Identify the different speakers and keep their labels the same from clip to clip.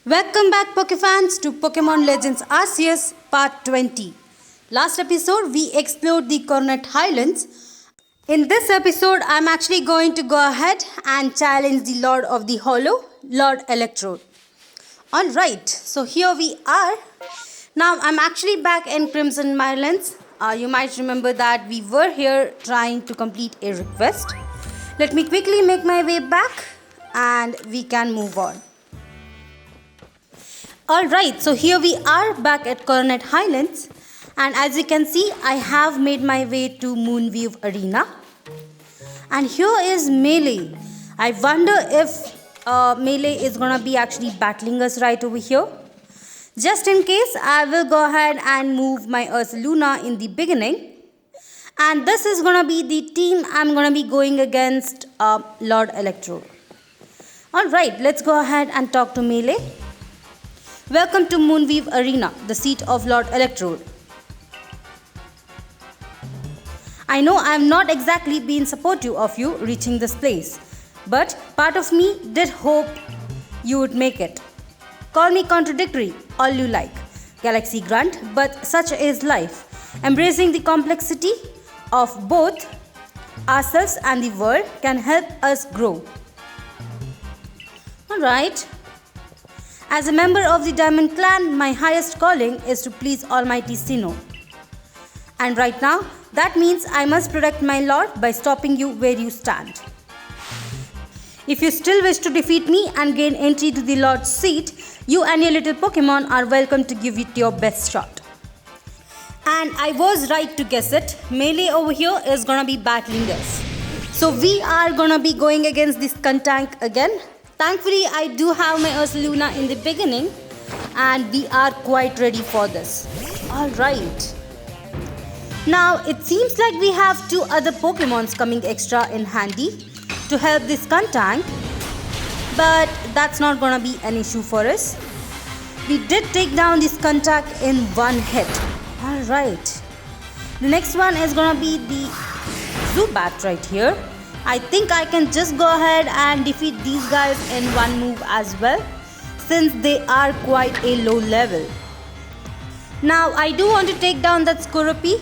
Speaker 1: Welcome back Pokefans to Pokémon Legends Arceus Part 20. Last episode we explored the Coronet Highlands. In this episode I'm actually going to go ahead and challenge the Lord of the Hollow, Lord Electrode. Alright, so here we are. Now I'm actually back in Crimson Islands. You might remember that we were here trying to complete a request. Let me quickly make my way back and we can move on. Alright, so here we are back at Coronet Highlands, and as you can see I have made my way to Moonweave Arena, and here is Melee. I wonder if Melee is gonna be actually battling us right over here. Just in case, I will go ahead and move my Ursaluna in the beginning, and this is gonna be the team I'm gonna be going against Lord Electro. Alright, let's go ahead and talk to Melee. Welcome to Moonweave Arena, the seat of Lord Electrode. I know I have not exactly been supportive of you reaching this place, but part of me did hope you would make it. Call me contradictory, all you like, Galaxy Grunt, but such is life. Embracing the complexity of both ourselves and the world can help us grow. Alright. As a member of the Diamond Clan, my highest calling is to please Almighty Sinnoh. And right now, that means I must protect my lord by stopping you where you stand. If you still wish to defeat me and gain entry to the Lord's seat, you and your little Pokemon are welcome to give it your best shot. And I was right to guess it. Melee over here is gonna be battling us. So we are gonna be going against this Skuntank again. Thankfully, I do have my Ursaluna in the beginning, and we are quite ready for this. Alright. Now, it seems like we have two other Pokemons coming extra in handy to help this Skuntank, but that's not gonna be an issue for us. We did take down this Skuntank in one hit. Alright. The next one is gonna be the Zubat right here. I think I can just go ahead and defeat these guys in one move as well, since they are quite a low level. Now I do want to take down that Skorupi,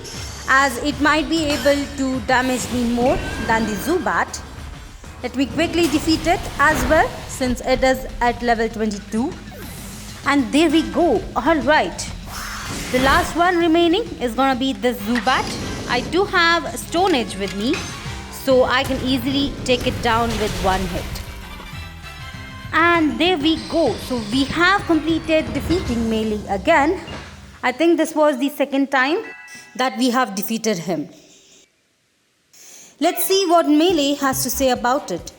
Speaker 1: as it might be able to damage me more than the Zubat. Let me quickly defeat it as well, since it is at level 22. And there we go. Alright. The last one remaining is gonna be this Zubat. I do have Stone Edge with me, so I can easily take it down with one hit. And there we go. So we have completed defeating Melee again. I think this was the second time that we have defeated him. Let's see what Melee has to say about it.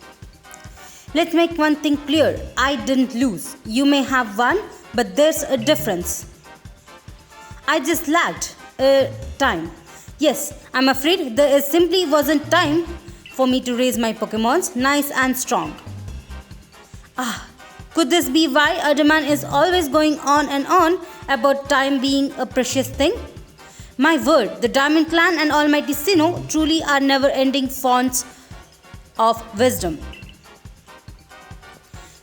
Speaker 1: Let's make one thing clear. I didn't lose. You may have won, but there's a difference. I just lacked time. Yes, I'm afraid there simply wasn't time for me to raise my Pokemons nice and strong. Could this be why Adaman is always going on and on about time being a precious thing? My word, the Diamond Clan and Almighty Sinnoh truly are never-ending fonts of wisdom.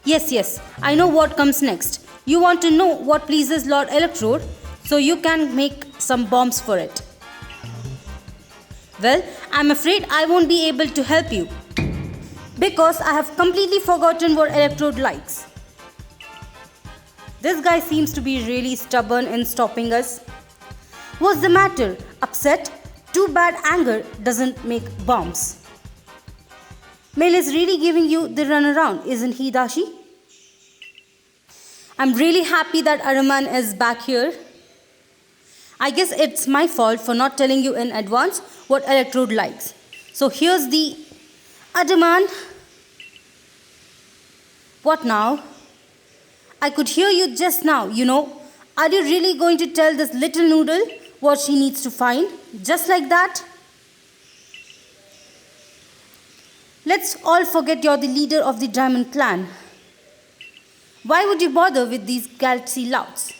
Speaker 1: Yes, I know what comes next. You want to know what pleases Lord Electrode, so you can make some bombs for it. Well, I'm afraid I won't be able to help you, because I have completely forgotten what Electrode likes. This guy seems to be really stubborn in stopping us. What's the matter? Upset? Too bad anger doesn't make bombs. Melee's really giving you the runaround, isn't he, Dashi? I'm really happy that Araman is back here. I guess it's my fault for not telling you in advance what Electrode likes. So here's the Adaman. What now? I could hear you just now, you know. Are you really going to tell this little noodle what she needs to find? Just like that? Let's all forget you're the leader of the Diamond Clan. Why would you bother with these galaxy louts?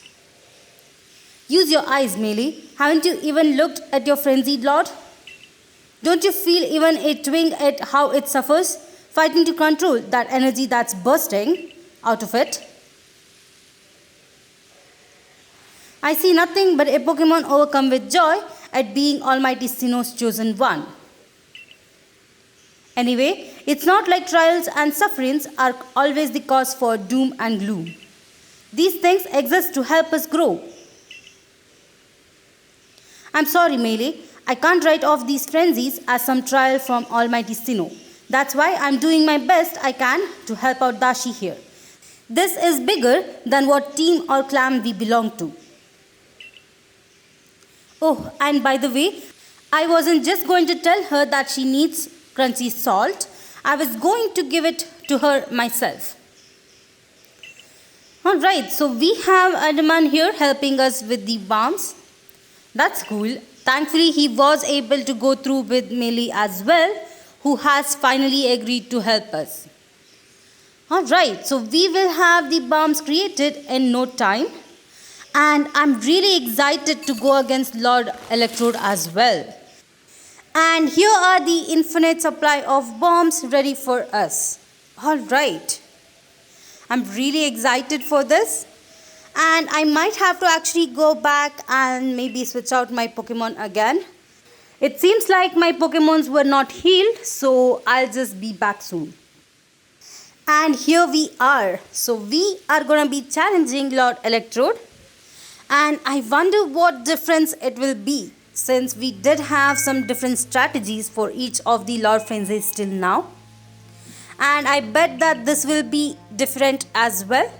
Speaker 1: Use your eyes, Melee. Haven't you even looked at your Frenzied Lord? Don't you feel even a twinge at how it suffers, fighting to control that energy that's bursting out of it? I see nothing but a Pokemon overcome with joy at being Almighty Sinnoh's chosen one. Anyway, it's not like trials and sufferings are always the cause for doom and gloom. These things exist to help us grow. I'm sorry, Melee. I can't write off these frenzies as some trial from Almighty Sinnoh. That's why I'm doing my best I can to help out Dashi here. This is bigger than what team or clan we belong to. Oh, and by the way, I wasn't just going to tell her that she needs crunchy salt. I was going to give it to her myself. Alright, so we have Adaman here helping us with the bombs. That's cool. Thankfully, he was able to go through with Melee as well, who has finally agreed to help us. Alright, so we will have the bombs created in no time. And I'm really excited to go against Lord Electrode as well. And here are the infinite supply of bombs ready for us. Alright. I'm really excited for this. And I might have to actually go back and maybe switch out my Pokemon again. It seems like my Pokemons were not healed, so I'll just be back soon. And here we are. So we are going to be challenging Lord Electrode. And I wonder what difference it will be, since we did have some different strategies for each of the Lord Frenzies till now. And I bet that this will be different as well.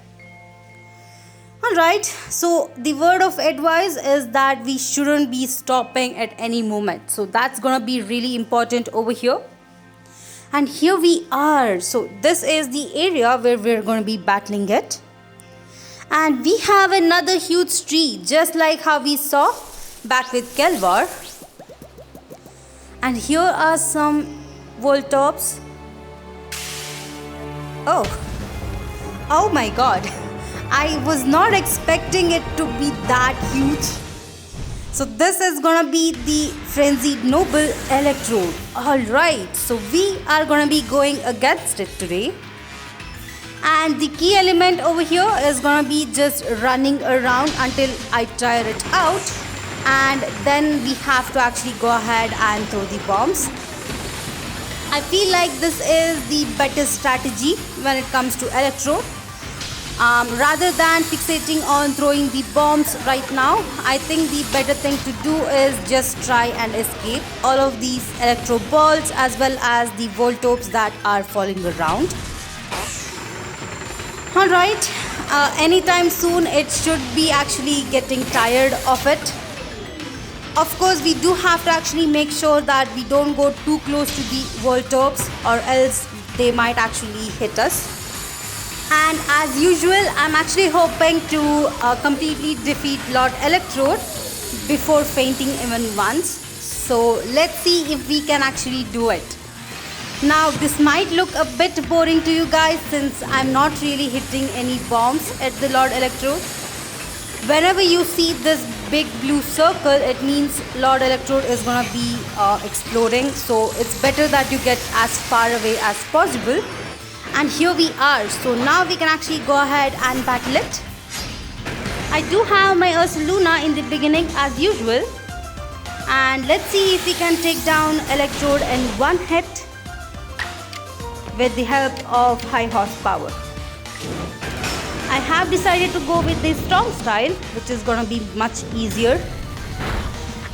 Speaker 1: Alright, so the word of advice is that we shouldn't be stopping at any moment. So that's gonna be really important over here. And here we are. So this is the area where we're gonna be battling it. And we have another huge tree, just like how we saw back with Kelvar. And here are some Voltops. Oh my god. I was not expecting it to be that huge. So this is gonna be the Frenzied Noble Electrode. Alright, so we are gonna be going against it today. And the key element over here is gonna be just running around until I tire it out. And then we have to actually go ahead and throw the bombs. I feel like this is the better strategy when it comes to Electro. Rather than fixating on throwing the bombs right now, I think the better thing to do is just try and escape all of these Electro balls as well as the Voltops that are falling around. Alright, anytime soon it should be actually getting tired of it. Of course, we do have to actually make sure that we don't go too close to the Voltops or else they might actually hit us. And as usual, I'm actually hoping to completely defeat Lord Electrode before fainting even once. So let's see if we can actually do it. Now this might look a bit boring to you guys since I'm not really hitting any bombs at the Lord Electrode. Whenever you see this big blue circle, it means Lord Electrode is gonna be exploding. So it's better that you get as far away as possible. And here we are. So now we can actually go ahead and battle it. I do have my Ursaluna in the beginning as usual. And let's see if we can take down Electrode in one hit with the help of high horsepower. I have decided to go with the strong style, which is going to be much easier.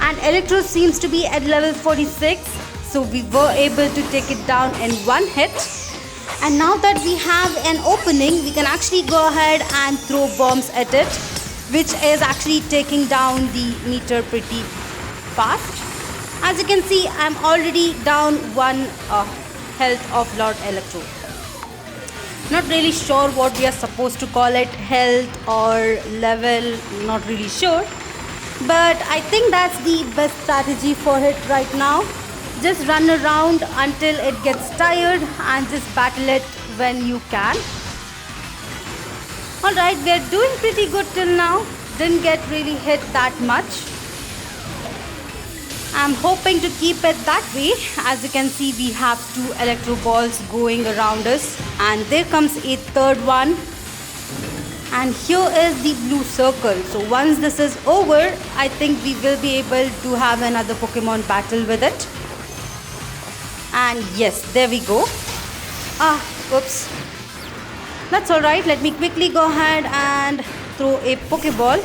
Speaker 1: And Electro seems to be at level 46, so we were able to take it down in one hit. And now that we have an opening, we can actually go ahead and throw bombs at it, which is actually taking down the meter pretty fast. As you can see, I'm already down one health of Lord Electro. Not really sure what we are supposed to call it, health or level, not really sure. But I think that's the best strategy for it right now. Just run around until it gets tired and just battle it when you can. Alright, we are doing pretty good till now. Didn't get really hit that much. I'm hoping to keep it that way. As you can see, we have two Electro balls going around us. And there comes a third one. And here is the blue circle. So once this is over, I think we will be able to have another Pokemon battle with it. And yes, there we go. Oops. That's alright. Let me quickly go ahead and throw a Pokeball.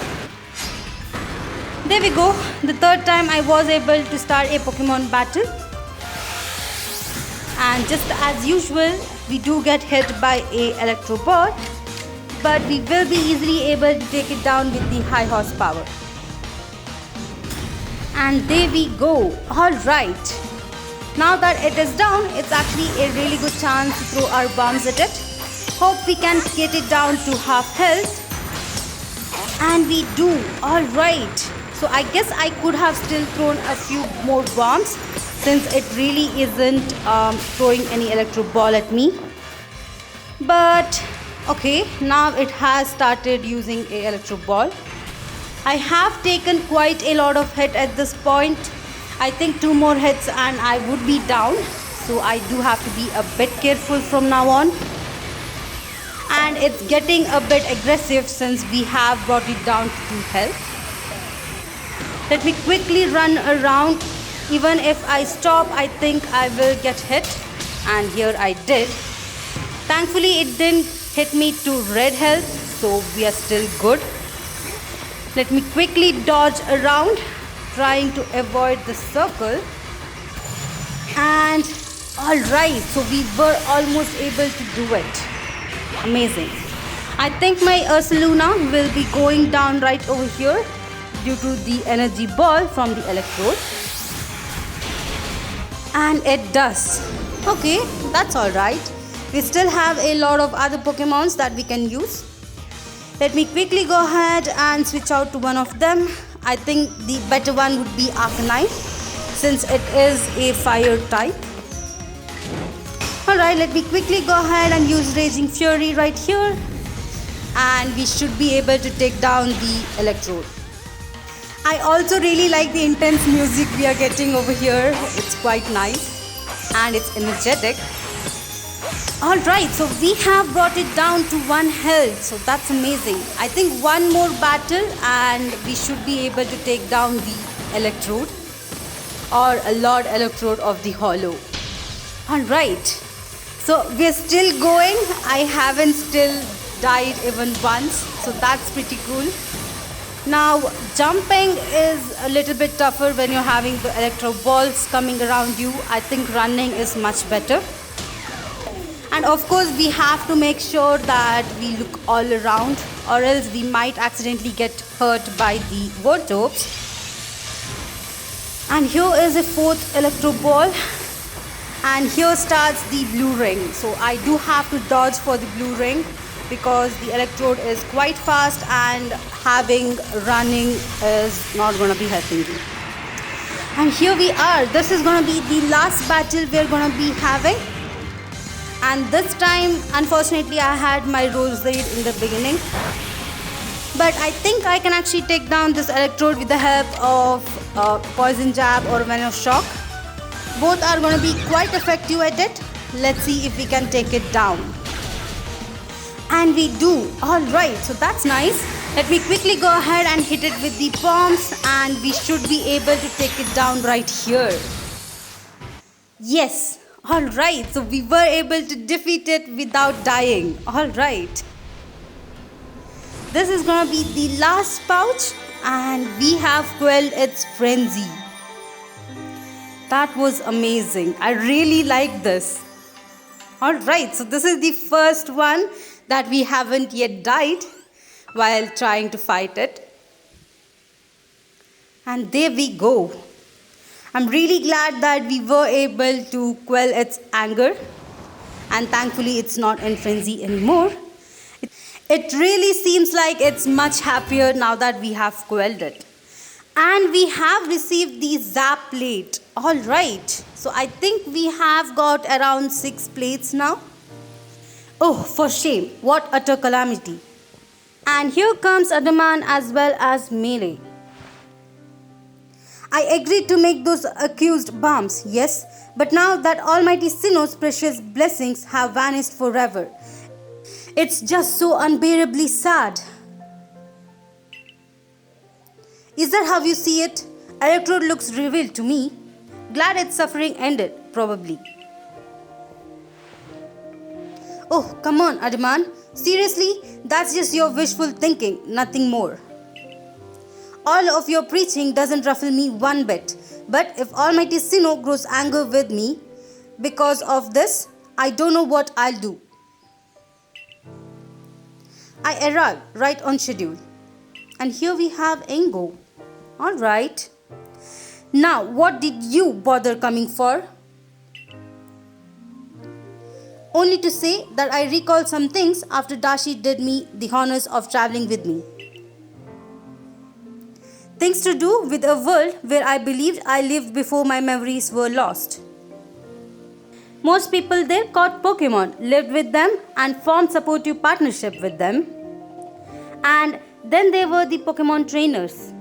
Speaker 1: There we go. The third time I was able to start a Pokemon battle. And just as usual, we do get hit by a Electro ball, but we will be easily able to take it down with the high horsepower. And there we go. Alright. Now that it is down, it's actually a really good chance to throw our bombs at it. Hope we can get it down to half health. And we do. Alright. So I guess I could have still thrown a few more bombs since it really isn't throwing any Electro ball at me. But okay, now it has started using a Electro ball. I have taken quite a lot of hit at this point. I think 2 more hits and I would be down. So I do have to be a bit careful from now on. And it's getting a bit aggressive since we have brought it down to 2 health. Let me quickly run around. Even if I stop, I think I will get hit. And here I did. Thankfully, it didn't hit me to red health. So we are still good. Let me quickly dodge around, trying to avoid the circle. And alright, so we were almost able to do it. Amazing. I think my Ursaluna will be going down right over here due to the energy ball from the Electrode. And it does. Okay, that's alright. We still have a lot of other Pokemons that we can use. Let me quickly go ahead and switch out to one of them. I think the better one would be Arcanine since it is a fire type. Alright, let me quickly go ahead and use Raging Fury right here. And we should be able to take down the Electrode. I also really like the intense music we are getting over here. It's quite nice and it's energetic. Alright, so we have brought it down to 1 health. So that's amazing. I think 1 more battle and we should be able to take down the Electrode or a Lord Electrode of the Hollow. Alright, so we're still going. I haven't still died even once. So that's pretty cool. Now, jumping is a little bit tougher when you're having the Electro balls coming around you. I think running is much better. And of course, we have to make sure that we look all around or else we might accidentally get hurt by the Voltorbs. And here is a 4th Electro ball. And here starts the blue ring. So I do have to dodge for the blue ring because the Electrode is quite fast and having running is not going to be helping you. And here we are. This is going to be the last battle we're going to be having. And this time, unfortunately, I had my Rosade in the beginning. But I think I can actually take down this Electrode with the help of Poison Jab or Venom Shock. Both are going to be quite effective at it. Let's see if we can take it down. And we do. Alright, so that's nice. Let me quickly go ahead and hit it with the bombs. And we should be able to take it down right here. Yes. Alright, so we were able to defeat it without dying. Alright. This is going to be the last pouch and we have quelled its frenzy. That was amazing. I really like this. Alright, so this is the first one that we haven't yet died while trying to fight it. And there we go. I'm really glad that we were able to quell its anger. And thankfully it's not in frenzy anymore. It really seems like it's much happier now that we have quelled it. And we have received the Zap plate. Alright. So I think we have got around 6 plates now. Oh, for shame. What utter calamity. And here comes Adaman as well as Melee. I agreed to make those accused bombs, yes, but now that Almighty Sinnoh's precious blessings have vanished forever. It's just so unbearably sad. Is that how you see it? Electrode looks revealed to me. Glad its suffering ended, probably. Oh, come on, Adaman. Seriously, that's just your wishful thinking, nothing more. All of your preaching doesn't ruffle me one bit. But if Almighty Sinnoh grows angry with me because of this, I don't know what I'll do. I arrived right on schedule. And here we have Engo. Alright. Now, what did you bother coming for? Only to say that I recall some things after Dashi did me the honors of traveling with me. Things to do with a world where I believed I lived before my memories were lost. Most people there caught Pokémon, lived with them and formed supportive partnership with them. And then there were the Pokémon trainers.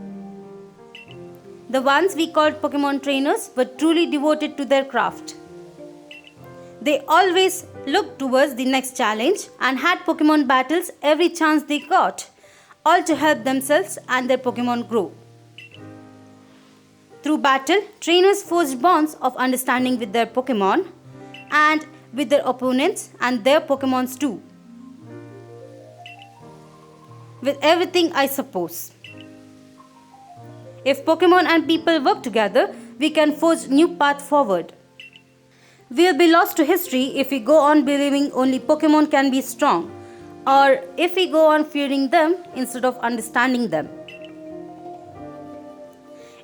Speaker 1: The ones we called Pokémon trainers were truly devoted to their craft. They always looked towards the next challenge and had Pokémon battles every chance they got, all to help themselves and their Pokémon grow. Through battle, trainers forged bonds of understanding with their Pokémon and with their opponents and their Pokémons too. With everything, I suppose. If Pokémon and people work together, we can forge new path forward. We'll be lost to history if we go on believing only Pokémon can be strong, or if we go on fearing them instead of understanding them.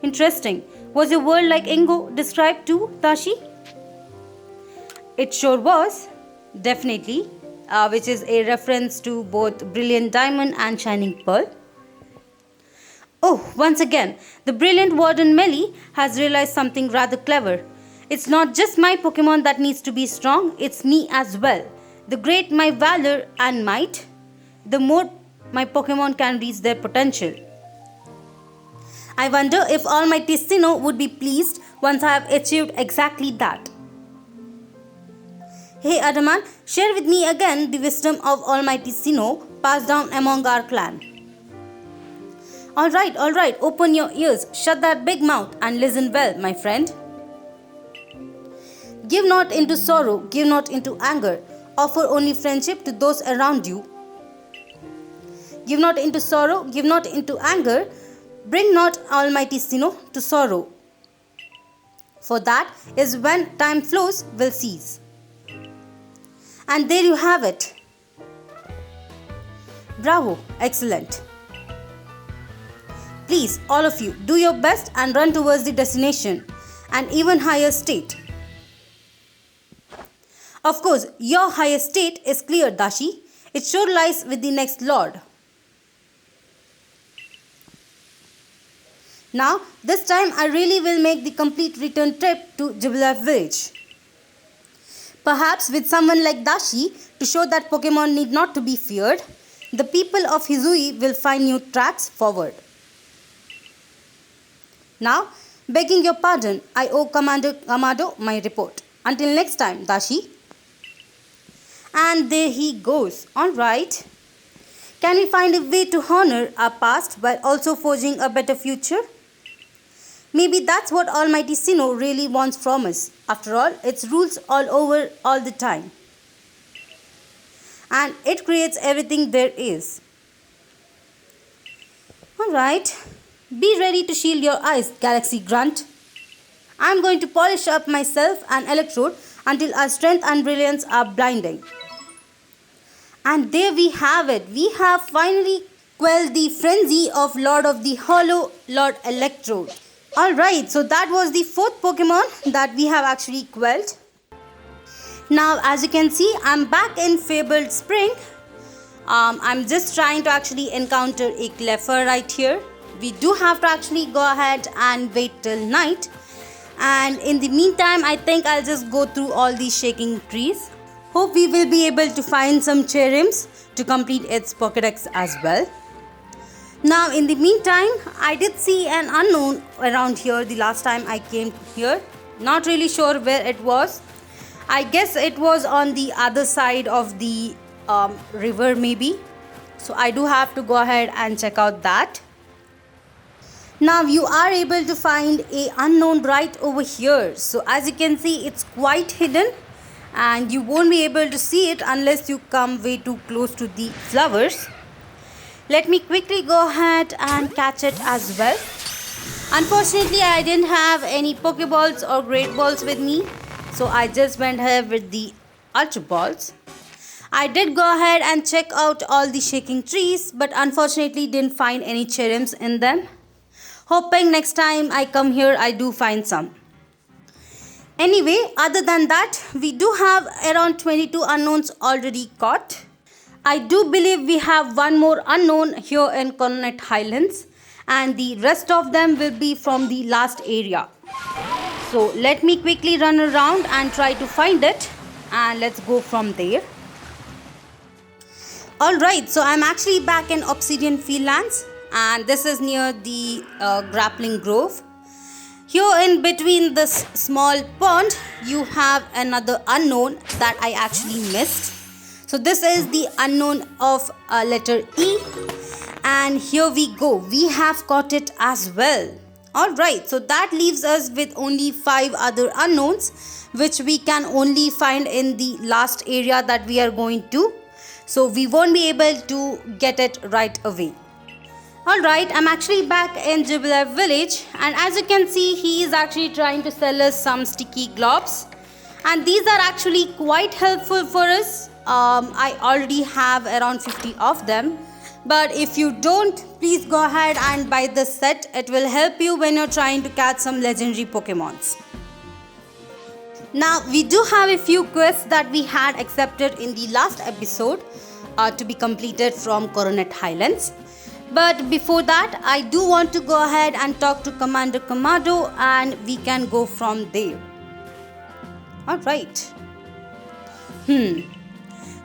Speaker 1: Interesting. Was your world like Engo described too, Tashi? It sure was. Definitely. Which is a reference to both Brilliant Diamond and Shining Pearl. Oh, once again, the brilliant Warden Melly has realized something rather clever. It's not just my Pokémon that needs to be strong, it's me as well. The greater my valor and might, the more my Pokémon can reach their potential. I wonder if Almighty Sinnoh would be pleased once I have achieved exactly that. Hey Adaman, share with me again the wisdom of Almighty Sinnoh passed down among our clan. Alright, open your ears, shut that big mouth and listen well, my friend. Give not into sorrow, give not into anger. Offer only friendship to those around you. Give not into sorrow, give not into anger. Bring not Almighty Sinnoh to sorrow. For that is when time flows will cease. And there you have it. Bravo, excellent. Please, all of you, do your best and run towards the destination, an even higher state. Of course, your higher state is clear, Dashi. It sure lies with the next lord. Now, this time I really will make the complete return trip to Jubilee village. Perhaps with someone like Dashi to show that Pokémon need not to be feared, the people of Hisui will find new tracks forward. Now, begging your pardon, I owe Commander Amado my report. Until next time, Dashi. And there he goes. Alright. Can we find a way to honor our past while also forging a better future? Maybe that's what Almighty Sinnoh really wants from us. After all, it's rules all over all the time. And it creates everything there is. Alright. Be ready to shield your eyes, Galaxy Grunt. I'm going to polish up myself and Electrode until our strength and brilliance are blinding. And there we have it. We have finally quelled the frenzy of Lord of the Hollow, Lord Electrode. Alright, so that was the fourth Pokemon that we have actually quelled. Now, as you can see, I'm back in Fable Spring. I'm just trying to actually encounter a Clefairy right here. We do have to actually go ahead and wait till night. And in the meantime, I think I'll just go through all these shaking trees. Hope we will be able to find some Cherrims to complete its Pokédex as well. Now, in the meantime, I did see an unknown around here the last time I came here. Not really sure where it was. I guess it was on the other side of the river maybe. So I do have to go ahead and check out that. Now you are able to find a unknown right over here. So as you can see, it's quite hidden and you won't be able to see it unless you come way too close to the flowers. Let me quickly go ahead and catch it as well. Unfortunately, I didn't have any Pokeballs or Great Balls with me, so I just went ahead with the Ultra Balls. I did go ahead and check out all the shaking trees, but unfortunately didn't find any cherries in them. Hoping next time I come here I do find some. Anyway, other than that, we do have around 22 unknowns already caught. I do believe we have one more unknown here in Coronet Highlands, and the rest of them will be from the last area. So let me quickly run around and try to find it, and let's go from there. Alright, so I'm actually back in Obsidian Fieldlands, and this is near the Grappling Grove. Here in between this small pond, you have another unknown that I actually missed. So this is the unknown of letter E, and here we go. We have caught it as well. Alright, so that leaves us with only 5 other unknowns, which we can only find in the last area that we are going to. So we won't be able to get it right away. Alright, I'm actually back in Jubilee village, and as you can see, he is actually trying to sell us some sticky globs, and these are actually quite helpful for us. I already have around 50 of them, but if you don't, please go ahead and buy this set. It will help you when you're trying to catch some legendary Pokemons. Now we do have a few quests that we had accepted in the last episode to be completed from Coronet Highlands. But before that, I do want to go ahead and talk to Commander Kamado, and we can go from there. Alright.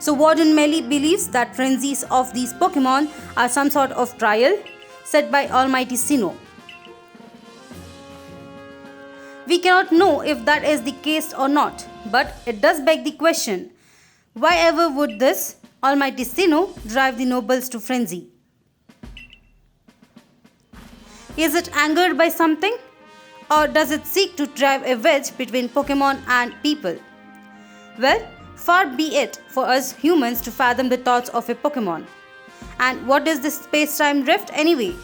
Speaker 1: So Warden Melly believes that frenzies of these Pokemon are some sort of trial set by Almighty Sinnoh. We cannot know if that is the case or not, but it does beg the question, why ever would this Almighty Sinnoh drive the nobles to frenzy? Is it angered by something? Or does it seek to drive a wedge between Pokemon and people? Well, far be it for us humans to fathom the thoughts of a Pokemon. And what is this space-time rift anyway?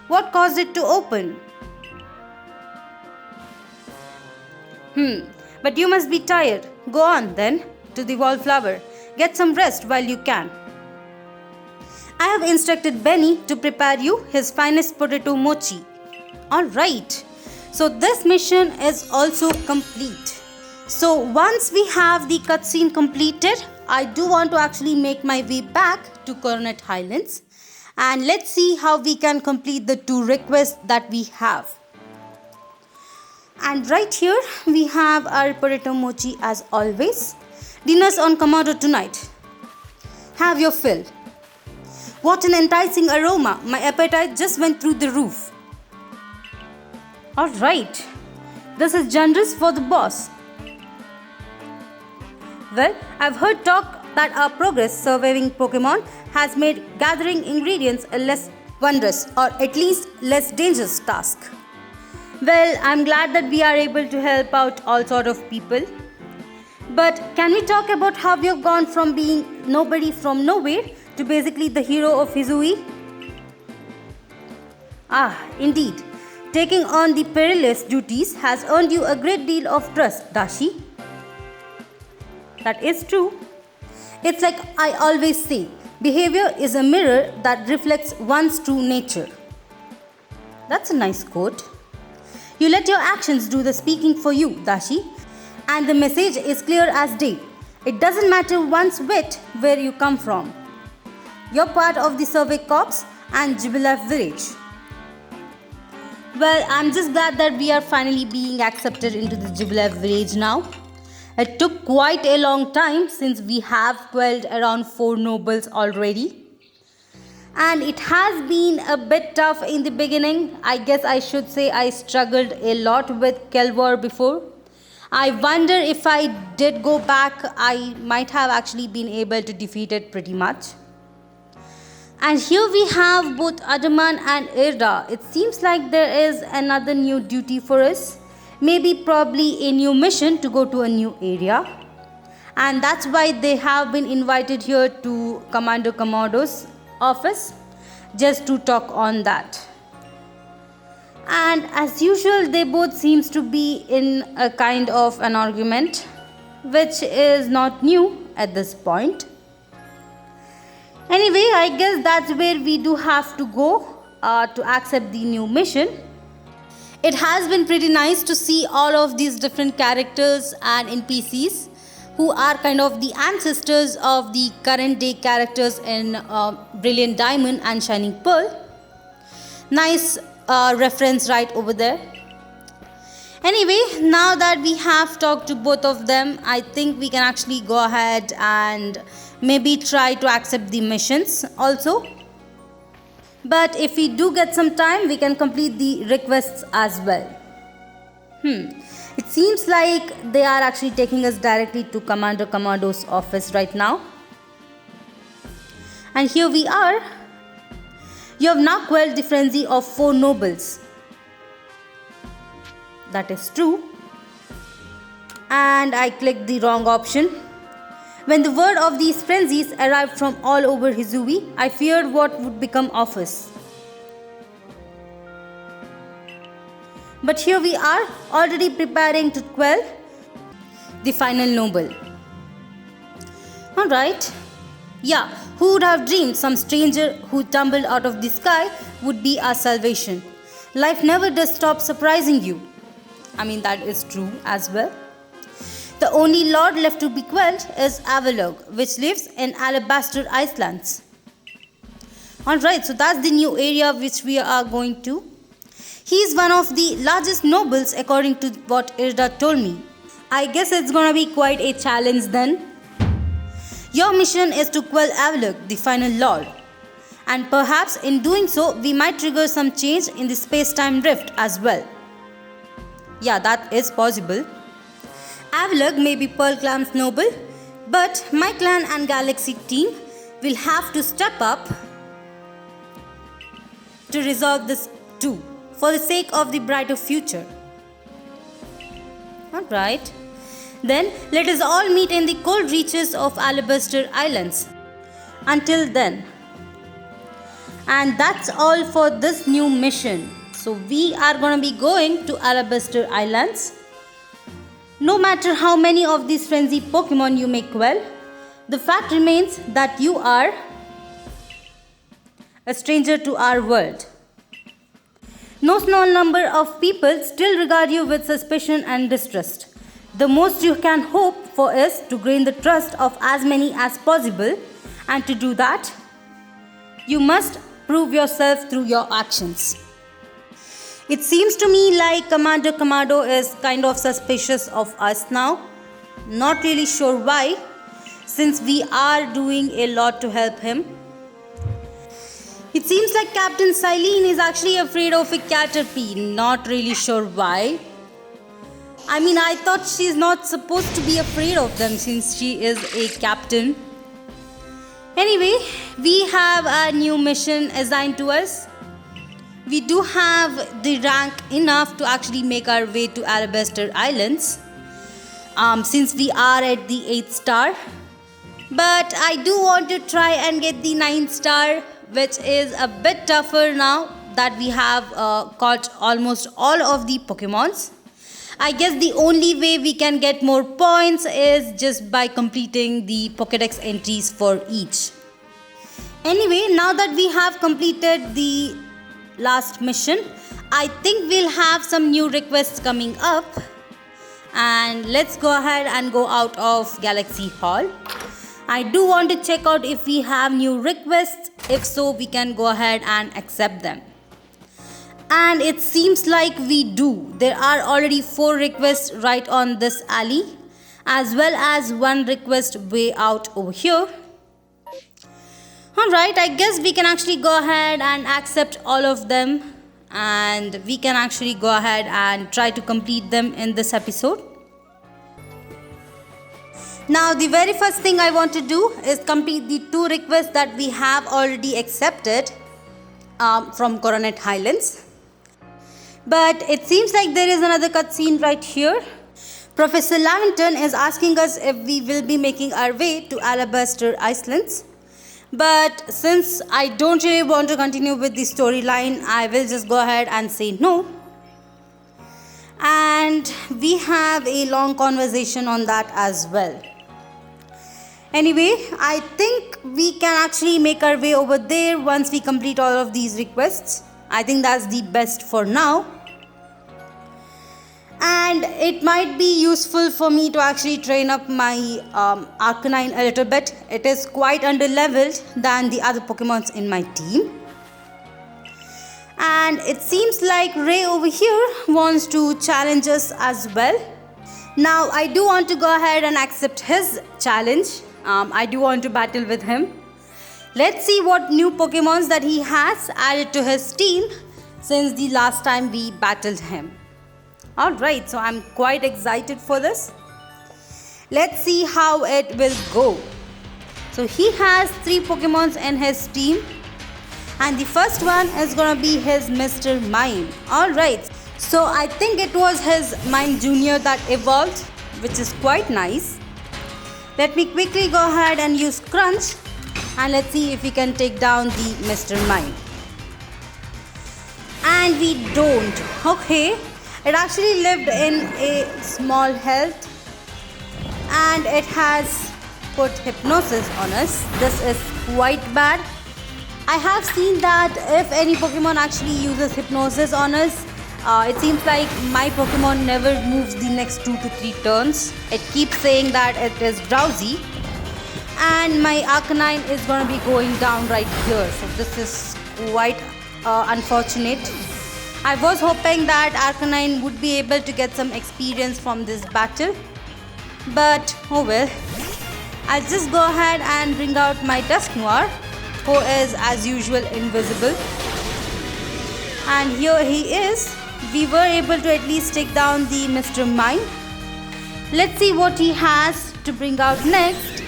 Speaker 1: What caused it to open? But you must be tired. Go on then to the wallflower. Get some rest while you can. I have instructed Benny to prepare you his finest potato mochi. Alright, so this mission is also complete. So once we have the cutscene completed, I do want to actually make my way back to Coronet Highlands, and let's see how we can complete the 2 requests that we have. And right here we have our potato mochi as always. Dinner's on Komodo tonight. Have your fill. What an enticing aroma. My appetite just went through the roof. Alright, this is generous for the boss. Well, I've heard talk that our progress surviving Pokemon has made gathering ingredients a less wondrous, or at least less dangerous task. Well, I'm glad that we are able to help out all sort of people. But can we talk about how we have gone from being nobody from nowhere to basically the hero of Hisui? Ah, indeed. Taking on the perilous duties has earned you a great deal of trust, Dashi. That is true. It's like I always say, behavior is a mirror that reflects one's true nature. That's a nice quote. You let your actions do the speaking for you, Dashi. And the message is clear as day. It doesn't matter one whit where you come from. You're part of the Survey Corps and Jubilee Village. Well, I'm just glad that we are finally being accepted into the Jubilee Village now. It took quite a long time since we have quelled around 4 nobles already. And it has been a bit tough in the beginning. I guess I should say I struggled a lot with Kelvor before. I wonder if I did go back, I might have actually been able to defeat it pretty much. And here we have both Adaman and Irda. It seems like there is another new duty for us. Maybe probably a new mission to go to a new area. And that's why they have been invited here to Commander Commodo's office just to talk on that. And as usual, they both seems to be in a kind of an argument, which is not new at this point. Anyway, I guess that's where we do have to go to accept the new mission. It has been pretty nice to see all of these different characters and NPCs who are kind of the ancestors of the current day characters in Brilliant Diamond and Shining Pearl. Nice reference right over there. Anyway, now that we have talked to both of them, I think we can actually go ahead and maybe try to accept the missions also. But if we do get some time, we can complete the requests as well. It seems like they are actually taking us directly to Commander Commodo's office right now. And here we are. You have now quelled the frenzy of 4 nobles. That is true. And I clicked the wrong option. When the word of these frenzies arrived from all over Hisui, I feared what would become of us. But here we are, already preparing to quell the final noble. Alright. Yeah, who would have dreamed some stranger who tumbled out of the sky would be our salvation. Life never does stop surprising you. I mean, that is true as well. The only lord left to be quelled is Avalok, which lives in Alabaster Islands. Alright, so that's the new area which we are going to. He is one of the largest nobles according to what Irda told me. I guess it's gonna be quite a challenge then. Your mission is to quell Avalok, the final lord. And perhaps in doing so, we might trigger some change in the space-time rift as well. Yeah, that is possible. Avalok may be Pearl Clan's noble, but my clan and galaxy team will have to step up to resolve this too, for the sake of the brighter future. Alright. Then let us all meet in the cold reaches of Alabaster Islands. Until then. And that's all for this new mission. So we are going to be going to Alabaster Islands. No matter how many of these frenzy Pokemon you may quell, the fact remains that you are a stranger to our world. No small number of people still regard you with suspicion and distrust. The most you can hope for is to gain the trust of as many as possible, and to do that, you must prove yourself through your actions. It seems to me like Commander Commodo is kind of suspicious of us now. Not really sure why, since we are doing a lot to help him. It seems like Captain Silene is actually afraid of a Caterpie. Not really sure why. I mean, I thought she's not supposed to be afraid of them since she is a captain. Anyway, we have a new mission assigned to us. We do have the rank enough to actually make our way to Alabaster Islands, since we are at the 8th star. But I do want to try and get the 9th star, which is a bit tougher now that we have caught almost all of the Pokemons. I guess the only way we can get more points is just by completing the Pokédex entries for each. Anyway, now that we have completed the last mission, I think we'll have some new requests coming up. And let's go ahead and go out of Galaxy Hall. I do want to check out if we have new requests. If so, we can go ahead and accept them. And it seems like we do. There are already 4 requests right on this alley, as well as 1 request way out over here. Alright, I guess we can actually go ahead and accept all of them, and we can actually go ahead and try to complete them in this episode. Now the very first thing I want to do is complete the 2 requests that we have already accepted from Coronet Highlands. But it seems like there is another cutscene right here. Professor Lavington is asking us if we will be making our way to Alabaster Islands. But since I don't really want to continue with the storyline, I will just go ahead and say no. And we have a long conversation on that as well. Anyway, I think we can actually make our way over there once we complete all of these requests. I think that's the best for now. And it might be useful for me to actually train up my Arcanine a little bit. It is quite under-leveled than the other Pokemons in my team. And it seems like Ray over here wants to challenge us as well. Now I do want to go ahead and accept his challenge. I do want to battle with him. Let's see what new Pokemons that he has added to his team since the last time we battled him. Alright, so I'm quite excited for this. Let's see how it will go. So he has 3 Pokemons in his team. And the first one is gonna be his Mr. Mime. Alright, so I think it was his Mime Junior that evolved, which is quite nice. Let me quickly go ahead and use Crunch. And let's see if we can take down the Mr. Mime. And we don't. Okay. It actually lived in a small health and it has put hypnosis on us. This is quite bad. I have seen that if any Pokemon actually uses hypnosis on us, it seems like my Pokemon never moves the next 2 to 3 turns. It keeps saying that it is drowsy. And my Arcanine is going to be going down right here. So this is quite unfortunate. I was hoping that Arcanine would be able to get some experience from this battle. But oh well. I'll just go ahead and bring out my Dusknoir, who is as usual invisible. And here he is. We were able to at least take down the Mr. Mime. Let's see what he has to bring out next.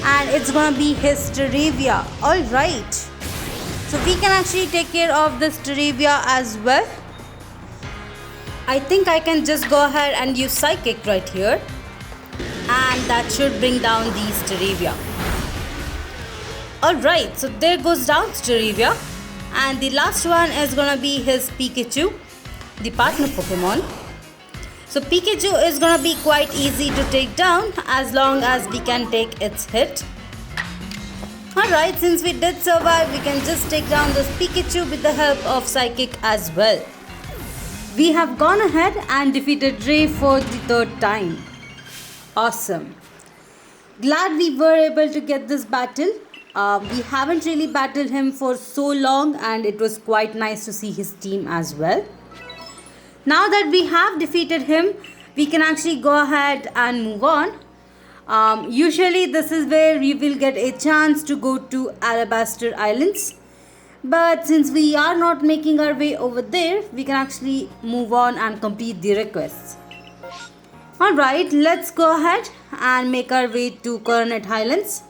Speaker 1: And it's gonna be his Staravia. Alright. So we can actually take care of this Staravia as well. I think I can just go ahead and use Psychic right here. And that should bring down the Staravia. Alright, so there goes down Staravia. And the last one is gonna be his Pikachu, the partner Pokemon. So Pikachu is gonna be quite easy to take down as long as we can take its hit. Alright, since we did survive, we can just take down this Pikachu with the help of Psychic as well. We have gone ahead and defeated Ray for the 3rd time. Awesome. Glad we were able to get this battle. We haven't really battled him for so long and it was quite nice to see his team as well. Now that we have defeated him, we can actually go ahead and move on. Usually this is where we will get a chance to go to Alabaster Islands. But since we are not making our way over there, we can actually move on and complete the requests. Alright, let's go ahead and make our way to Coronet Highlands.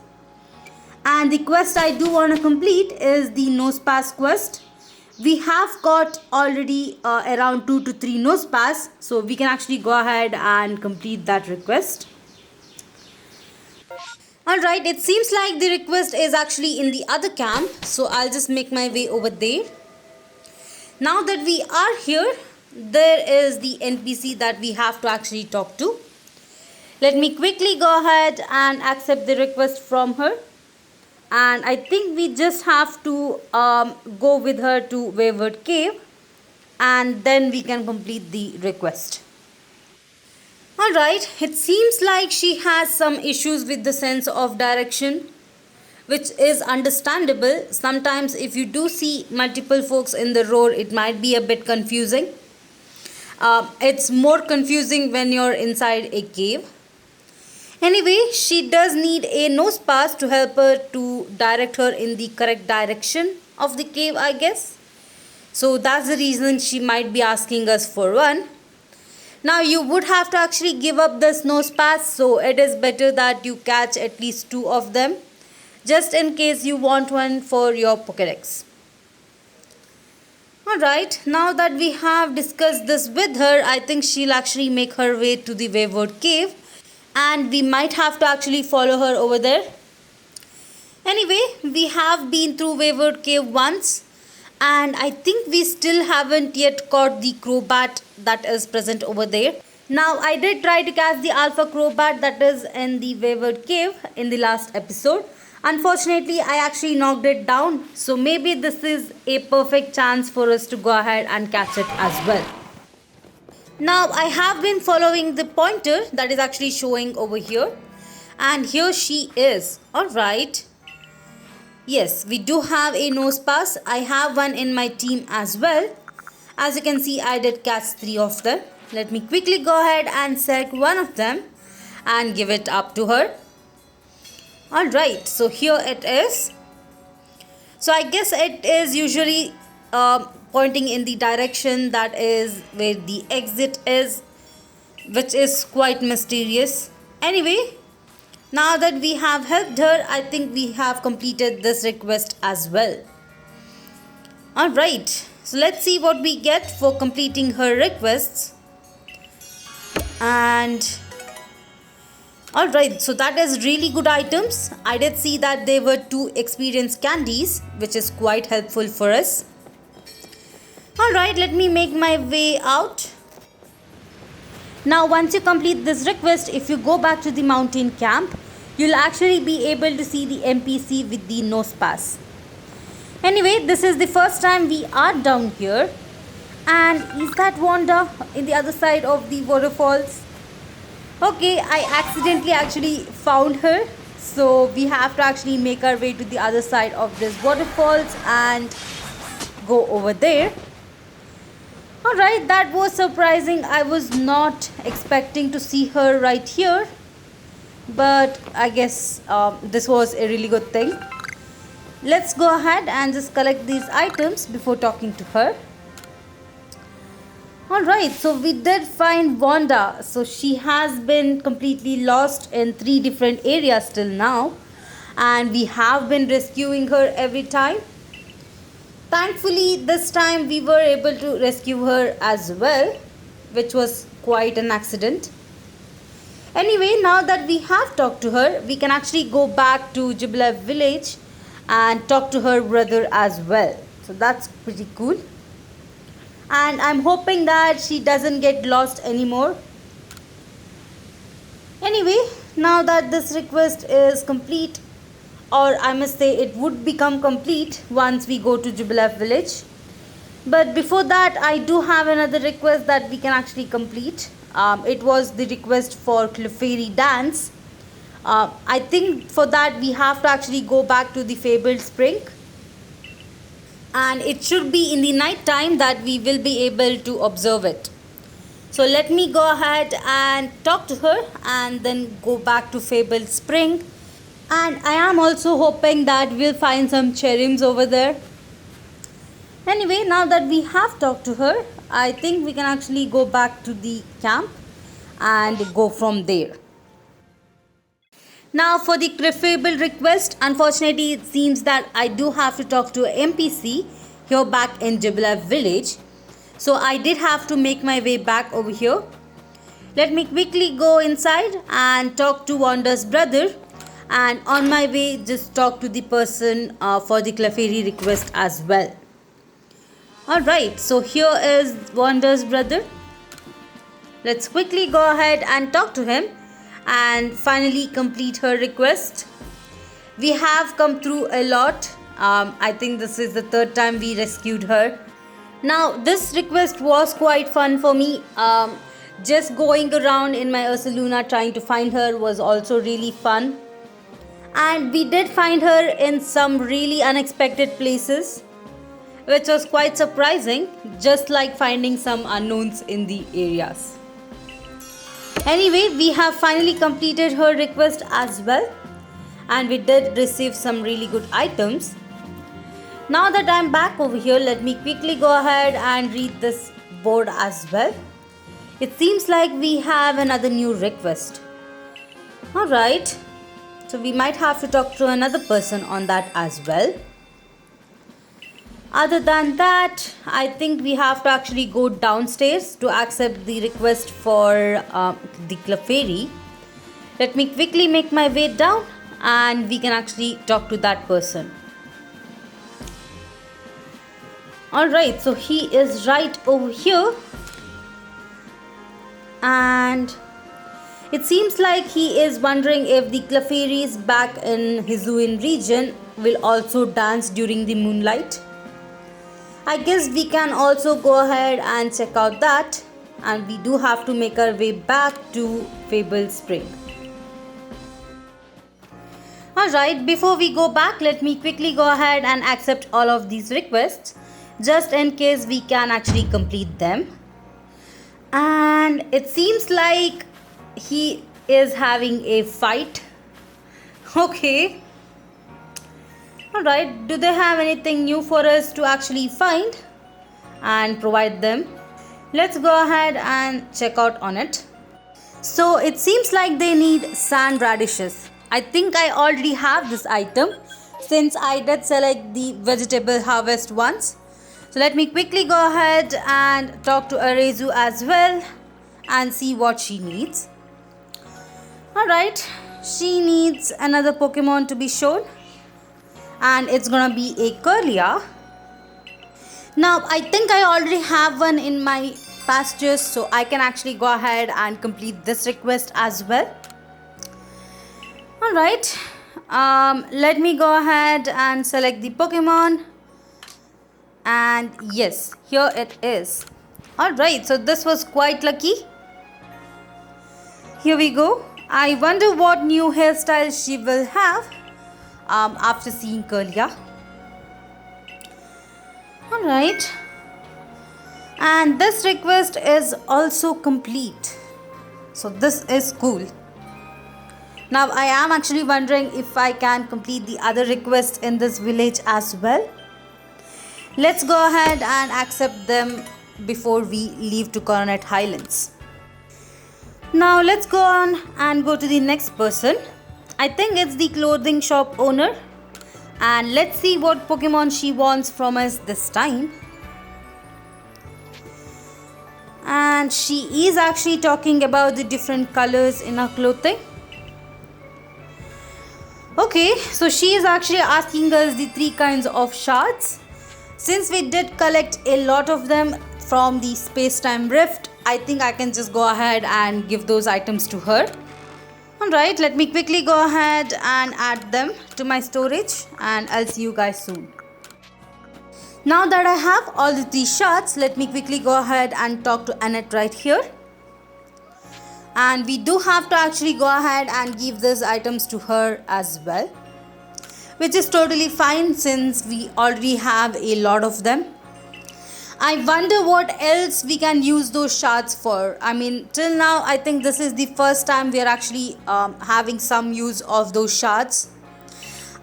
Speaker 1: And the quest I do want to complete is the Nosepass quest. We have got already around 2 to 3 Nosepass, so we can actually go ahead and complete that request. Alright, it seems like the request is actually in the other camp, so I'll just make my way over there. Now that we are here, there is the NPC that we have to actually talk to. Let me quickly go ahead and accept the request from her. And I think we just have to go with her to Wayward Cave and then we can complete the request. Alright, it seems like she has some issues with the sense of direction, which is understandable. Sometimes if you do see multiple folks in the road, it might be a bit confusing. It's more confusing when you're inside a cave. Anyway, she does need a Nosepass to help her to direct her in the correct direction of the cave, I guess. So that's the reason she might be asking us for one. Now you would have to actually give up the snow pass, so it is better that you catch at least 2 of them, just in case you want one for your Pokédex. Alright, now that we have discussed this with her, I think she'll actually make her way to the Wayward Cave, and we might have to actually follow her over there. Anyway, we have been through Wayward Cave once, and I think we still haven't yet caught the Crobat that is present over there. Now, I did try to catch the Alpha Crobat that is in the Wayward Cave in the last episode. Unfortunately, I actually knocked it down, so maybe this is a perfect chance for us to go ahead and catch it as well. Now, I have been following the pointer that is actually showing over here, and here she is. Alright. Yes, we do have a Nosepass. I have one in my team as well. As you can see, I did catch 3 of them. Let me quickly go ahead and select one of them and give it up to her. Alright, so here it is. So I guess it is usually pointing in the direction that is where the exit is, which is quite mysterious. Anyway, now that we have helped her, I think we have completed this request as well. Alright, so let's see what we get for completing her requests. And alright, so that is really good items. I did see that there were 2 experience candies, which is quite helpful for us. Alright, let me make my way out. Now, once you complete this request, if you go back to the mountain camp, you'll actually be able to see the NPC with the Nosepass. Anyway, this is the first time we are down here. And is that Wanda in the other side of the waterfalls? Okay, I accidentally actually found her. So we have to actually make our way to the other side of this waterfalls and go over there. Alright, that was surprising. I was not expecting to see her right here. But I guess this was a really good thing. Let's go ahead and just collect these items before talking to her. Alright, so we did find Wanda. So she has been completely lost in 3 different areas till now. And we have been rescuing her every time. Thankfully, this time we were able to rescue her as well, which was quite an accident. Anyway, now that we have talked to her, we can actually go back to Jubilee village and talk to her brother as well. So that's pretty cool. And I'm hoping that she doesn't get lost anymore. Anyway, now that this request is complete, or I must say it would become complete once we go to Jubilee village. But before that, I do have another request that we can actually complete. It was the request for Clefairy dance. I think for that we have to actually go back to the Fable Spring. And it should be in the night time that we will be able to observe it. So let me go ahead and talk to her and then go back to Fable Spring. And I am also hoping that we'll find some cherrims over there. Anyway, now that we have talked to her, I think we can actually go back to the camp and go from there. Now for the Clefairy request, unfortunately it seems that I do have to talk to an NPC here back in Jubilee village. So I did have to make my way back over here. Let me quickly go inside and talk to Wanda's brother. And on my way, just talk to the person for the Clefairy request as well. Alright, so here is Wanda's brother. Let's quickly go ahead and talk to him and finally complete her request. We have come through a lot. I think this is the 3rd time we rescued her. Now, this request was quite fun for me. Just going around in my Ursaluna trying to find her was also really fun. And we did find her in some really unexpected places, which was quite surprising, just like finding some unknowns in the areas. Anyway, we have finally completed her request as well, and we did receive some really good items. Now that I'm back over here, let me quickly go ahead and read this board as well. It seems like we have another new request. Alright, so we might have to talk to another person on that as well. Other than that, I think we have to actually go downstairs to accept the request for the Clefairy. Let me quickly make my way down and we can actually talk to that person. Alright, so he is right over here. And it seems like he is wondering if the Clefairies back in Hisui region will also dance during the moonlight. I guess we can also go ahead and check out that, and we do have to make our way back to Fable Spring. Alright, before we go back, let me quickly go ahead and accept all of these requests just in case we can actually complete them. And it seems like he is having a fight. Okay. Alright, do they have anything new for us to actually find and provide them? Let's go ahead and check out on it. So it seems like they need sand radishes. I think I already have this item since I did select the vegetable harvest once. So let me quickly go ahead and talk to Arezu as well and see what she needs. Alright, she needs another Pokemon to be shown, and it's gonna be a Curlia. Now I think I already have one in my pastures, so I can actually go ahead and complete this request as well. Alright, let me go ahead and select the Pokemon. And yes, here it is. Alright, so this was quite lucky. Here we go. I wonder what new hairstyle she will have after seeing Curlia. Alright. And this request is also complete. So this is cool. Now I am actually wondering if I can complete the other requests in this village as well. Let's go ahead and accept them before we leave to Coronet Highlands. Now let's go on and go to the next person. I think it's the clothing shop owner. And let's see what Pokemon she wants from us this time. And she is actually talking about the different colors in her clothing. Okay, so she is actually asking us the 3 kinds of shards. Since we did collect a lot of them from the space-time rift, I think I can just go ahead and give those items to her. Alright, let me quickly go ahead and add them to my storage, and I'll see you guys soon. Now that I have all the 3 shards, let me quickly go ahead and talk to Annette right here. And we do have to actually go ahead and give these items to her as well, which is totally fine since we already have a lot of them. I wonder what else we can use those shards for. I mean, till now I think this is the first time we are actually having some use of those shards.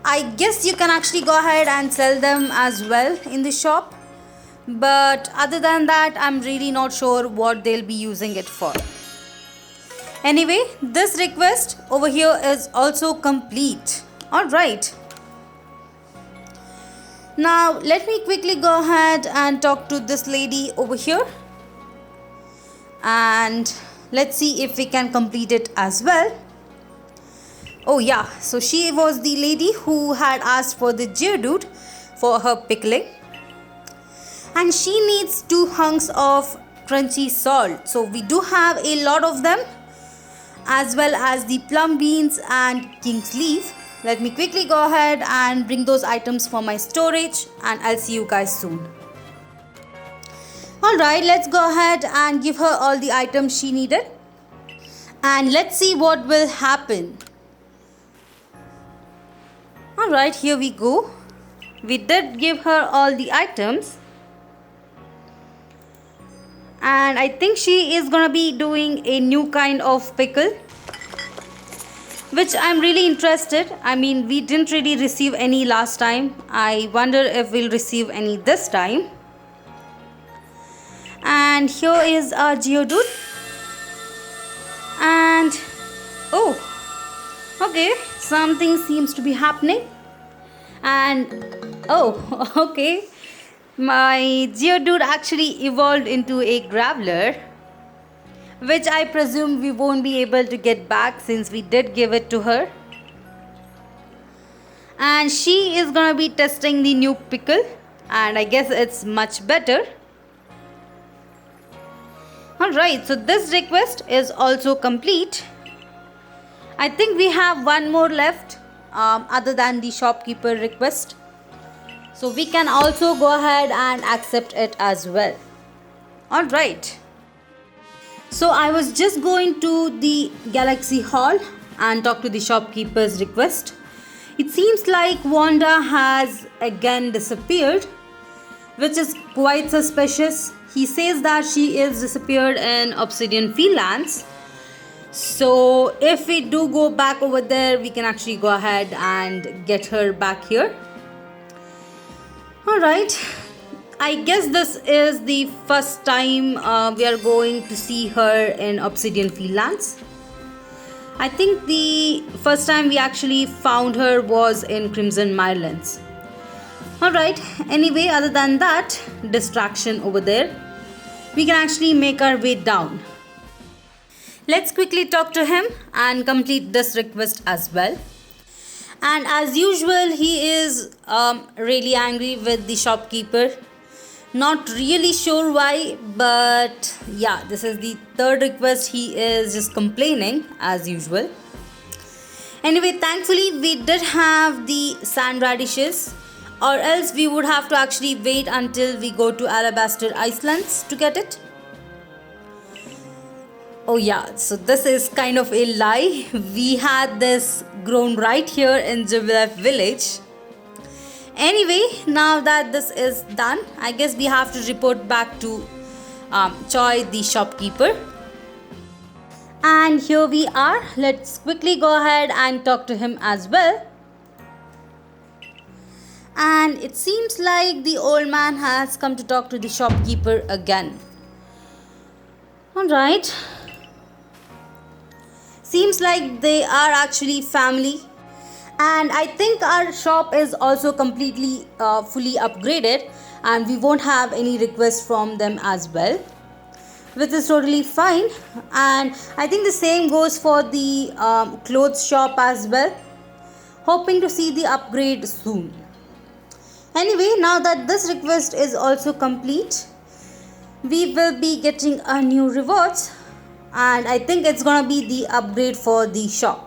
Speaker 1: I guess you can actually go ahead and sell them as well in the shop. But other than that, I'm really not sure what they'll be using it for. Anyway, this request over here is also complete. Alright. Now let me quickly go ahead and talk to this lady over here. And let's see if we can complete it as well. Oh yeah, so she was the lady who had asked for the Geodude for her pickling. And she needs 2 hunks of crunchy salt. So we do have a lot of them, as well as the plum beans and king's leaf. Let me quickly go ahead and bring those items for my storage, and I'll see you guys soon. Alright, let's go ahead and give her all the items she needed. And let's see what will happen. Alright, here we go. We did give her all the items. And I think she is gonna be doing a new kind of pickle, which I'm really interested. I mean, we didn't really receive any last time. I wonder if we'll receive any this time. And here is our Geodude. And oh, okay, something seems to be happening. And oh, okay, my Geodude actually evolved into a Graveler, which I presume we won't be able to get back since we did give it to her. And she is gonna be testing the new pickle, and I guess it's much better. Alright, so this request is also complete. I think we have one more left other than the shopkeeper request. So we can also go ahead and accept it as well. Alright. So I was just going to the Galaxy Hall and talk to the shopkeeper's request. It seems like Wanda has again disappeared, which is quite suspicious. He says that she is disappeared in Obsidian Fields. So if we do go back over there, we can actually go ahead and get her back here. Alright, I guess this is the first time we are going to see her in Obsidian Fields. I think the first time we actually found her was in Crimson Mirelands. Alright, anyway, other than that distraction over there, we can actually make our way down. Let's quickly talk to him and complete this request as well. And as usual, he is really angry with the shopkeeper. Not really sure why, but yeah, this is the third request. He is just complaining as usual. Anyway, thankfully we did have the sand radishes, or else we would have to actually wait until we go to Alabaster Islands to get it. Oh yeah, so this is kind of a lie. We had this grown right here in Zubat village. Anyway, now that this is done, I guess we have to report back to Choi, the shopkeeper. And here we are. Let's quickly go ahead and talk to him as well. And it seems like the old man has come to talk to the shopkeeper again. Alright. Seems like they are actually family. And I think our shop is also completely fully upgraded, and we won't have any requests from them as well, which is totally fine. And I think the same goes for the clothes shop as well. Hoping to see the upgrade soon. Anyway, now that this request is also complete, we will be getting a new rewards, and I think it's gonna be the upgrade for the shop.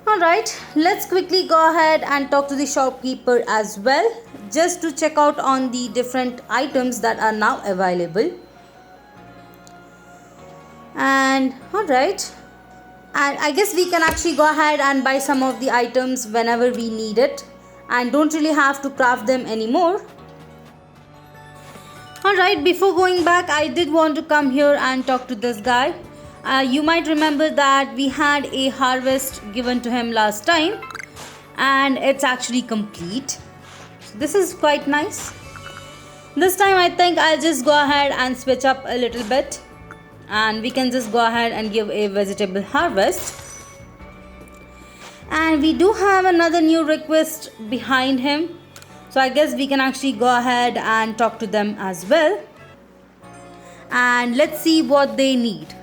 Speaker 1: Alright, let's quickly go ahead and talk to the shopkeeper as well, just to check out on the different items that are now available. And alright, and I guess we can actually go ahead and buy some of the items whenever we need it, and don't really have to craft them anymore. Alright, before going back, I did want to come here and talk to this guy. You might remember that we had a harvest given to him last time, and it's actually complete. So this is quite nice. This time I think I'll just go ahead and switch up a little bit, and we can just go ahead and give a vegetable harvest. And we do have another new request behind him, so I guess we can actually go ahead and talk to them as well. And let's see what they need.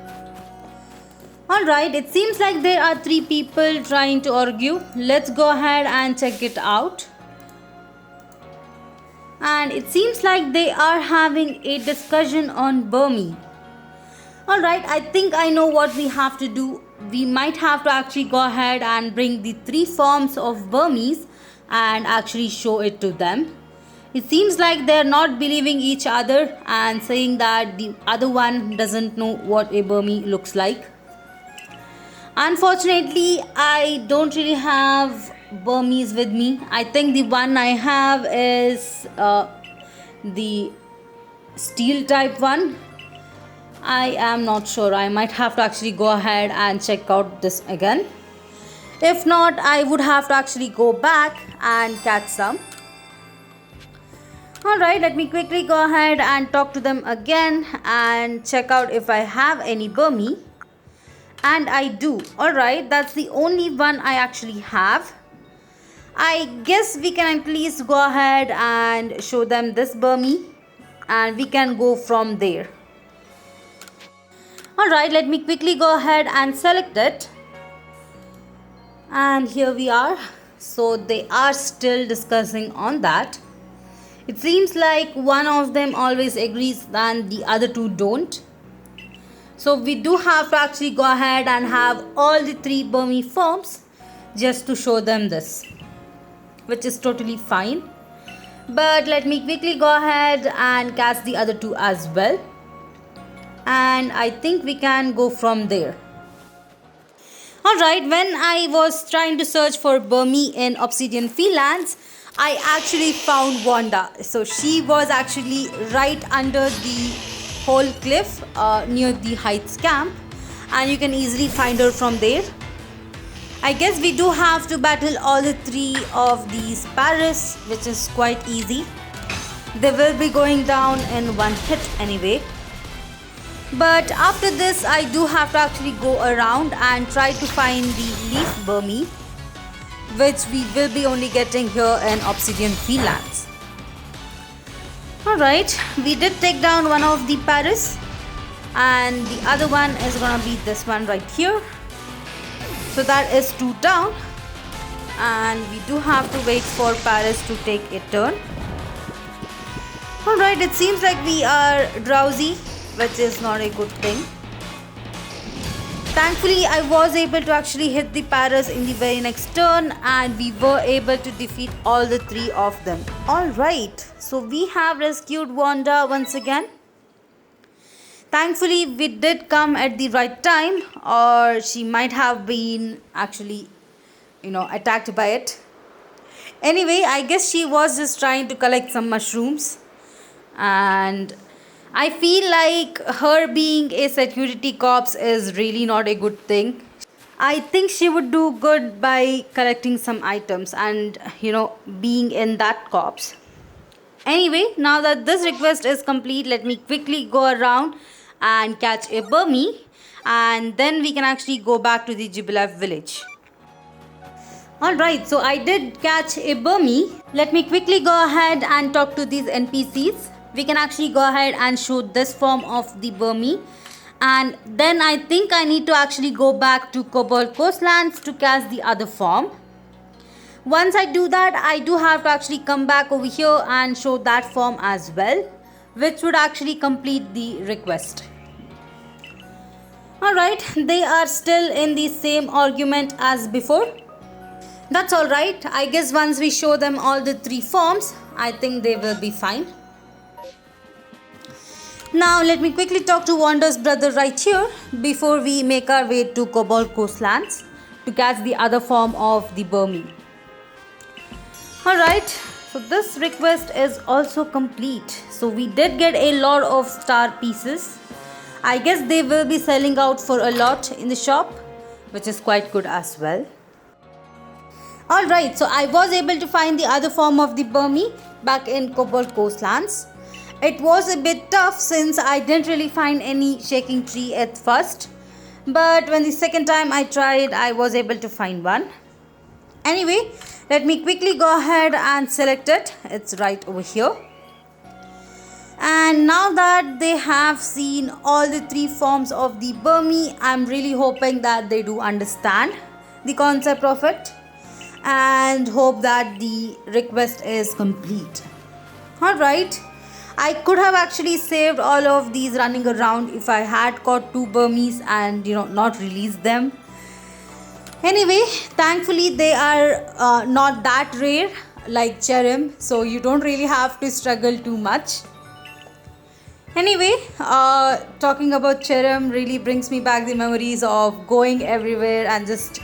Speaker 1: Alright, it seems like there are 3 people trying to argue. Let's go ahead and check it out. And it seems like they are having a discussion on Burmese. Alright, I think I know what we have to do. We might have to actually go ahead and bring the 3 forms of Burmese and actually show it to them. It seems like they're not believing each other and saying that the other one doesn't know what a Burmese looks like. Unfortunately, I don't really have Burmese with me. I think the one I have is the steel type one. I am not sure. I might have to actually go ahead and check out this again. If not, I would have to actually go back and catch some. Alright, let me quickly go ahead and talk to them again and check out if I have any Burmese. And I do. Alright, that's the only one I actually have. I guess we can at least go ahead and show them this Burmy. And we can go from there. Alright, let me quickly go ahead and select it. And here we are. So they are still discussing on that. It seems like one of them always agrees and the other two don't. So we do have to actually go ahead and have all the 3 Burmy forms just to show them this, which is totally fine. But let me quickly go ahead and cast the other 2 as well. And I think we can go from there. Alright, when I was trying to search for Burmy in Obsidian Fields, I actually found Wanda. So she was actually right under the whole cliff near the Heights camp, and you can easily find her from there. I guess we do have to battle all the 3 of these Paris, which is quite easy. They will be going down in one hit anyway. But after this, I do have to actually go around and try to find the Leaf Burmy, which we will be only getting here in Obsidian Fields. Alright, we did take down one of the Paris, and the other one is gonna be this one right here. So that is 2 down, and we do have to wait for Paris to take a turn. Alright, it seems like we are drowsy, which is not a good thing. Thankfully, I was able to actually hit the Paris in the very next turn, and we were able to defeat all the 3 of them. Alright, so we have rescued Wanda once again. Thankfully, we did come at the right time, or she might have been actually, attacked by it. Anyway, I guess she was just trying to collect some mushrooms, and I feel like her being a security corps is really not a good thing. I think she would do good by collecting some items and, being in that corps. Anyway, now that this request is complete, let me quickly go around and catch a Burmy, and then we can actually go back to the Jubilee village. Alright, so I did catch a Burmy. Let me quickly go ahead and talk to these NPCs. We can actually go ahead and show this form of the Burmy, and then I think I need to actually go back to Cobalt Coastlands to cast the other form. Once I do that, I do have to actually come back over here and show that form as well, which would actually complete the request. Alright, they are still in the same argument as before. That's alright. I guess once we show them all the 3 forms, I think they will be fine. Now let me quickly talk to Wanda's brother right here before we make our way to Cobalt Coastlands to catch the other form of the Burmy. Alright, so this request is also complete. So we did get a lot of star pieces. I guess they will be selling out for a lot in the shop, which is quite good as well. Alright, so I was able to find the other form of the Burmy back in Cobalt Coastlands. It was a bit tough since I didn't really find any shaking tree at first, but when the second time I tried, I was able to find one. Anyway, let me quickly go ahead and select it. It's right over here. And now that they have seen all the 3 forms of the Burmy, I'm really hoping that they do understand the concept of it and hope that the request is complete. Alright. I could have actually saved all of these running around if I had caught 2 Burmies and not released them. Anyway, thankfully they are not that rare like Cherrim, so you don't really have to struggle too much. Anyway, talking about Cherrim really brings me back the memories of going everywhere and just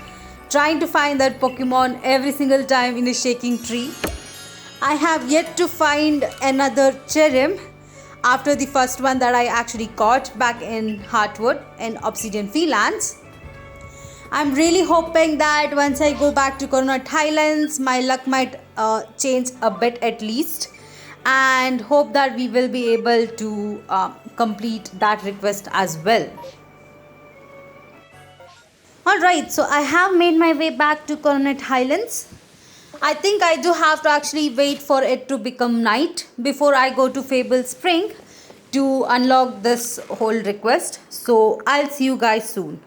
Speaker 1: trying to find that Pokemon every single time in a shaking tree. I have yet to find another Cherrim after the first one that I actually caught back in Heartwood in Obsidian Fields. I'm really hoping that once I go back to Coconut Highlands, my luck might change a bit at least, and hope that we will be able to complete that request as well. Alright, so I have made my way back to Coronet Highlands. I think I do have to actually wait for it to become night before I go to Fable Spring to unlock this whole request. So I'll see you guys soon.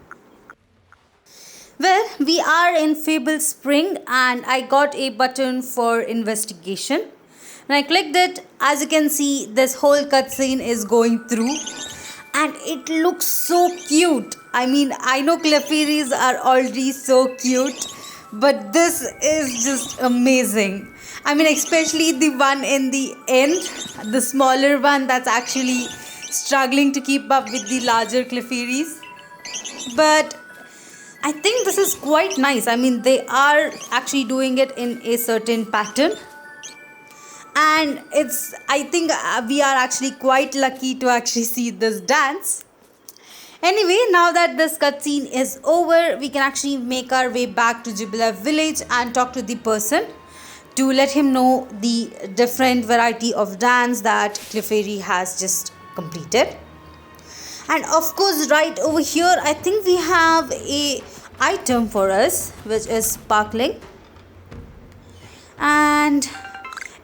Speaker 1: Well, we are in Fable Spring and I got a button for investigation. When I clicked it, as you can see, this whole cutscene is going through and it looks so cute. I mean, I know Clefairies are already so cute, but this is just amazing. I mean, especially the one in the end, the smaller one that's actually struggling to keep up with the larger Clefairies. But I think this is quite nice. I mean, they are actually doing it in a certain pattern. And I think we are actually quite lucky to actually see this dance. Anyway, now that this cutscene is over, we can actually make our way back to Jubilee village and talk to the person to let him know the different variety of dance that Clefairy has just completed. And of course, right over here, I think we have a item for us, which is sparkling. And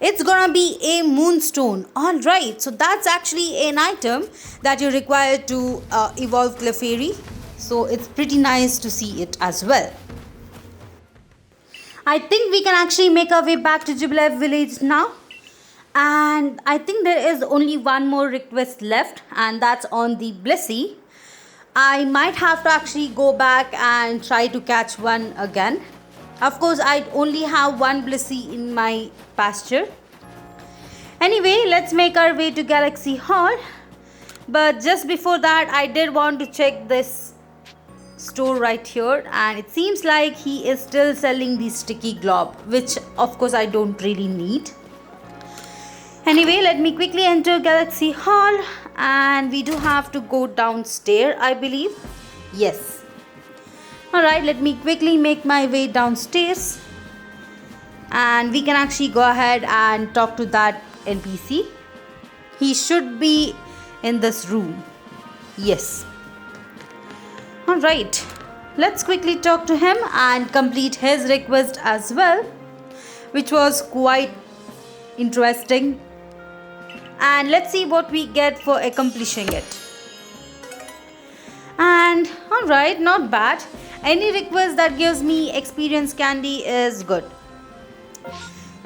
Speaker 1: it's gonna be a Moonstone. Alright, so that's actually an item that you require to evolve Clefairy. So it's pretty nice to see it as well. I think we can actually make our way back to Jubilee village now. And I think there is only one more request left, and that's on the Blissey. I might have to actually go back and try to catch one again. Of course, I only have one Blissey in my pasture. Anyway, let's make our way to Galaxy Hall. But just before that, I did want to check this store right here. And it seems like he is still selling the sticky glob, which of course I don't really need. Anyway, let me quickly enter Galaxy Hall. And we do have to go downstairs, I believe. Yes. Alright, let me quickly make my way downstairs. And we can actually go ahead and talk to that NPC. He should be in this room. Yes. Alright, let's quickly talk to him and complete his request as well, which was quite interesting. And let's see what we get for accomplishing it. And alright, not bad. Any request that gives me experience candy is good.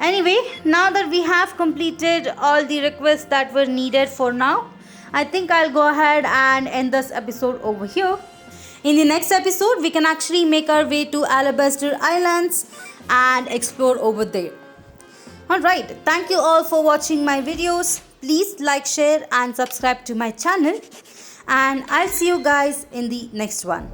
Speaker 1: Anyway, now that we have completed all the requests that were needed for now, I think I'll go ahead and end this episode over here. In the next episode, we can actually make our way to Alabaster Islands and explore over there. Alright, thank you all for watching my videos. Please like, share and subscribe to my channel. And I'll see you guys in the next one.